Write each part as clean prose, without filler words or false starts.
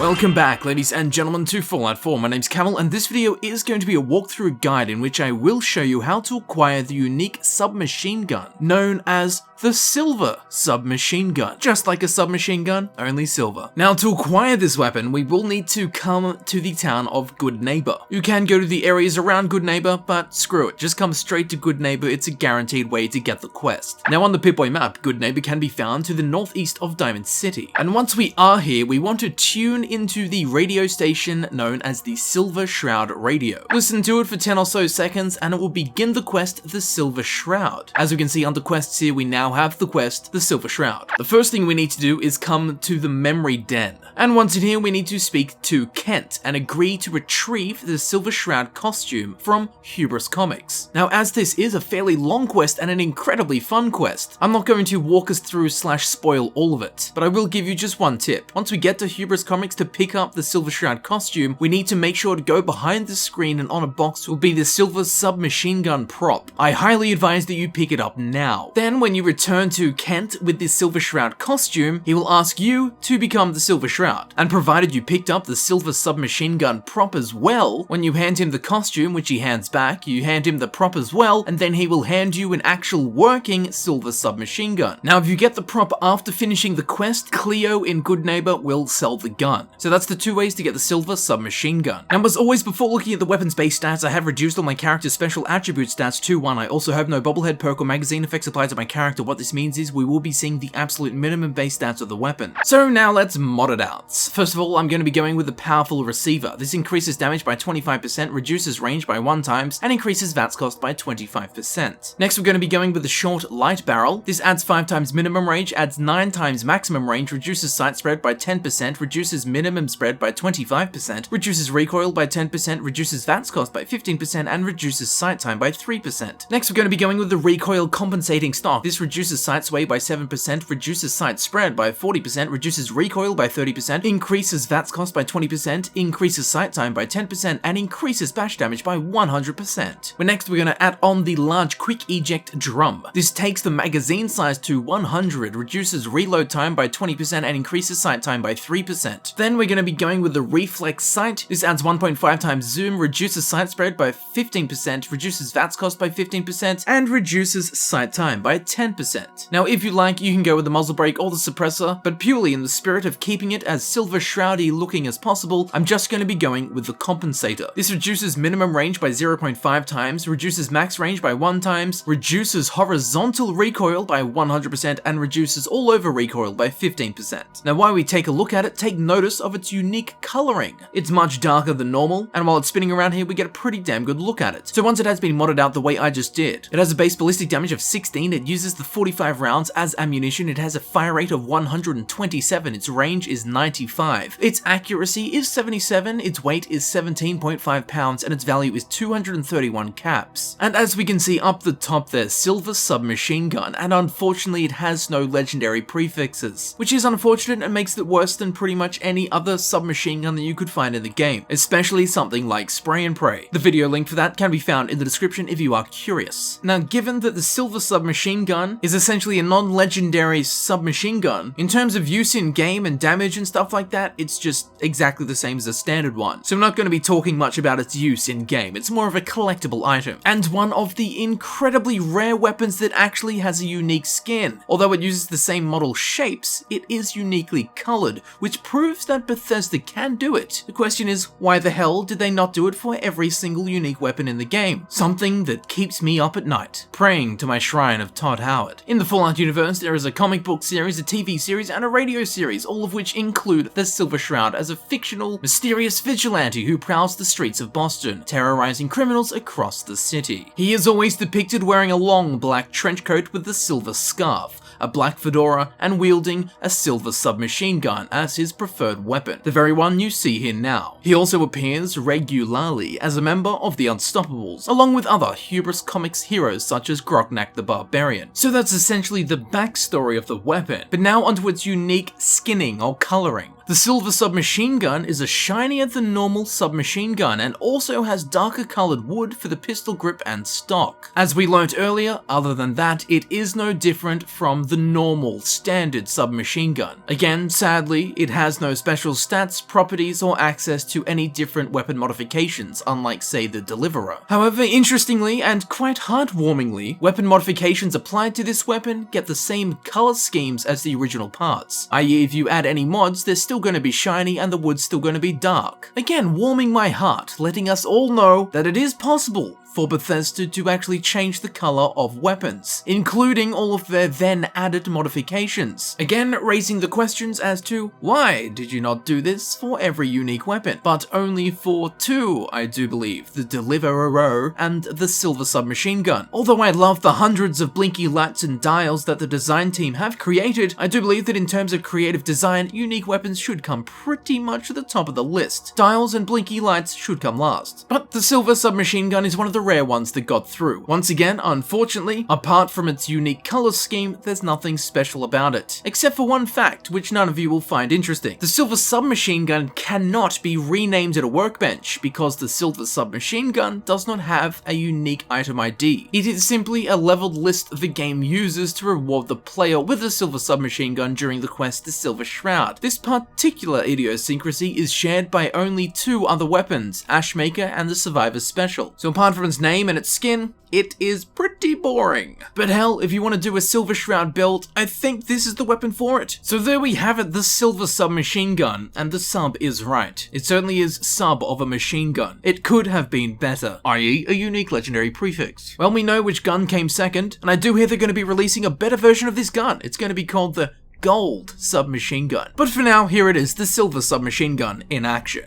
Welcome back, ladies and gentlemen, to Fallout 4. My name's Camel, and this video is going to be a walkthrough guide in which I will show you how to acquire the unique submachine gun, known as the Silver Submachine Gun. Just like a submachine gun, only silver. Now, to acquire this weapon, we will need to come to the town of Good Neighbor. You can go to the areas around Good Neighbor, but screw it, just come straight to Good Neighbor. It's a guaranteed way to get the quest. Now, on the Pip-Boy map, Good Neighbor can be found to the northeast of Diamond City. And once we are here, we want to tune into the radio station known as the Silver Shroud radio. Listen to it for 10 or so seconds, and it will begin the quest, the Silver Shroud. As we can see under quests here, we now have the quest, the Silver Shroud. The first thing we need to do is come to the Memory Den. And once in here, we need to speak to Kent and agree to retrieve the Silver Shroud costume from Hubris Comics. Now, as this is a fairly long quest and an incredibly fun quest, I'm not going to walk us through / spoil all of it, but I will give you just one tip. Once we get to Hubris Comics to pick up the Silver Shroud costume, we need to make sure to go behind the screen, and on a box will be the Silver Submachine Gun prop. I highly advise that you pick it up now. Then when you return to Kent with the Silver Shroud costume, he will ask you to become the Silver Shroud. And provided you picked up the Silver Submachine Gun prop as well, when you hand him the costume, which he hands back, you hand him the prop as well, and then he will hand you an actual working Silver Submachine Gun. Now, if you get the prop after finishing the quest, Cleo in Good Neighbor will sell the gun. So that's the two ways to get the Silver Submachine Gun. And as always, before looking at the weapons base stats, I have reduced all my character's special attribute stats to 1. I also have no bobblehead, perk, or magazine effects applied to my character. What this means is we will be seeing the absolute minimum base stats of the weapon. So now let's mod it out. First of all, I'm going to be going with the Powerful Receiver. This increases damage by 25%, reduces range by 1 times, and increases VATS cost by 25%. Next, we're going to be going with the Short Light Barrel. This adds 5 times minimum range, adds 9 times maximum range, reduces sight spread by 10%, reduces minimum spread by 25%, reduces recoil by 10%, reduces VATS cost by 15%, and reduces sight time by 3%. Next, we're going to be going with the Recoil Compensating Stock. This reduces sight sway by 7%, reduces sight spread by 40%, reduces recoil by 30%, increases VATS cost by 20%, increases sight time by 10%, and increases bash damage by 100%. But next, we're going to add on the Large Quick Eject Drum. This takes the magazine size to 100, reduces reload time by 20%, and increases sight time by 3%. Then we're going to be going with the Reflex Sight. This adds 1.5 times zoom, reduces sight spread by 15%, reduces VATS cost by 15%, and reduces sight time by 10%. Now, if you like, you can go with the muzzle brake or the suppressor, but purely in the spirit of keeping it as Silver Shroudy looking as possible, I'm just going to be going with the compensator. This reduces minimum range by 0.5 times, reduces max range by 1 times, reduces horizontal recoil by 100%, and reduces all over recoil by 15%. Now, while we take a look at it, take notice of its unique coloring. It's much darker than normal, and while it's spinning around here, we get a pretty damn good look at it. So once it has been modded out the way I just did, it has a base ballistic damage of 16, it uses the 45 rounds as ammunition, it has a fire rate of 127, its range is 95, its accuracy is 77, its weight is 17.5 pounds, and its value is 231 caps. And as we can see up the top there, Silver Submachine Gun, and unfortunately it has no legendary prefixes, which is unfortunate and makes it worse than pretty much any other submachine gun that you could find in the game, especially something like Spray and Pray. The video link for that can be found in the description if you are curious. Now, given that the Silver Submachine Gun is essentially a non-legendary submachine gun, in terms of use in game and damage and stuff like that, it's just exactly the same as a standard one. So I'm not going to be talking much about its use in game. It's more of a collectible item, and one of the incredibly rare weapons that actually has a unique skin. Although it uses the same model shapes, it is uniquely colored, which proves that Bethesda can do it. The question is, why the hell did they not do it for every single unique weapon in the game? Something that keeps me up at night, praying to my shrine of Todd Howard. In the Fallout universe, there is a comic book series, a TV series, and a radio series, all of which include the Silver Shroud as a fictional, mysterious vigilante who prowls the streets of Boston, terrorizing criminals across the city. He is always depicted wearing a long black trench coat with a silver scarf, a black fedora, and wielding a Silver Submachine Gun as his preferred weapon, the very one you see here now. He also appears regularly as a member of the Unstoppables, along with other Hubris Comics heroes such as Grognak the Barbarian. So that's essentially the backstory of the weapon, but now onto its unique skinning or coloring. The Silver Submachine Gun is a shinier than normal submachine gun and also has darker colored wood for the pistol grip and stock. As we learnt earlier, other than that, it is no different from the the normal, standard submachine gun. Again, sadly, it has no special stats, properties, or access to any different weapon modifications, unlike, say, the Deliverer. However, interestingly and quite heartwarmingly, weapon modifications applied to this weapon get the same color schemes as the original parts, i.e. if you add any mods, they're still going to be shiny and the wood's still going to be dark. Again, warming my heart, letting us all know that it is possible for Bethesda to actually change the color of weapons, including all of their then added modifications. Again, raising the questions as to why did you not do this for every unique weapon, but only for two, I do believe, the Deliverer and the Silver Submachine Gun. Although I love the hundreds of blinky lights and dials that the design team have created, I do believe that in terms of creative design, unique weapons should come pretty much at the top of the list. Dials and blinky lights should come last. But the Silver Submachine Gun is one of the rare ones that got through. Once again, unfortunately, apart from its unique color scheme, there's nothing special about it. Except for one fact, which none of you will find interesting. The Silver Submachine Gun cannot be renamed at a workbench, because the Silver Submachine Gun does not have a unique item ID. It is simply a leveled list the game uses to reward the player with the Silver Submachine Gun during the quest The Silver Shroud. This particular idiosyncrasy is shared by only two other weapons, Ashmaker and the Survivor's Special. So apart from its name and its skin, it is pretty boring. But hell, if you want to do a Silver Shroud build, I think this is the weapon for it. So there we have it, the Silver Submachine Gun, and the sub is right. It certainly is sub of a machine gun. It could have been better, i.e. a unique legendary prefix. Well, we know which gun came second, and I do hear they're going to be releasing a better version of this gun. It's going to be called the Gold Submachine Gun. But for now, here it is, the Silver Submachine Gun in action.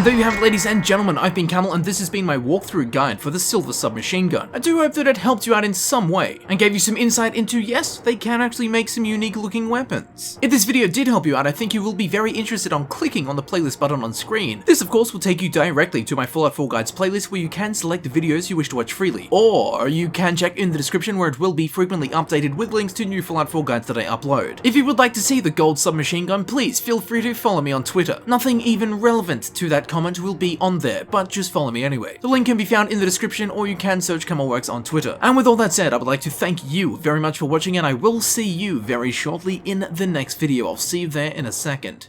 And there you have it, ladies and gentlemen, I've been Camel, and this has been my walkthrough guide for the Silver Submachine Gun. I do hope that it helped you out in some way, and gave you some insight into, yes, they can actually make some unique looking weapons. If this video did help you out, I think you will be very interested on clicking on the playlist button on screen. This of course will take you directly to my Fallout 4 Guides playlist, where you can select the videos you wish to watch freely. Or you can check in the description, where it will be frequently updated with links to new Fallout 4 guides that I upload. If you would like to see the Gold Submachine Gun, please feel free to follow me on Twitter. Nothing even relevant to that comment will be on there, but just follow me anyway. The link can be found in the description, or you can search Camelworks on Twitter. And with all that said, I would like to thank you very much for watching, and I will see you very shortly in the next video. I'll see you there in a second.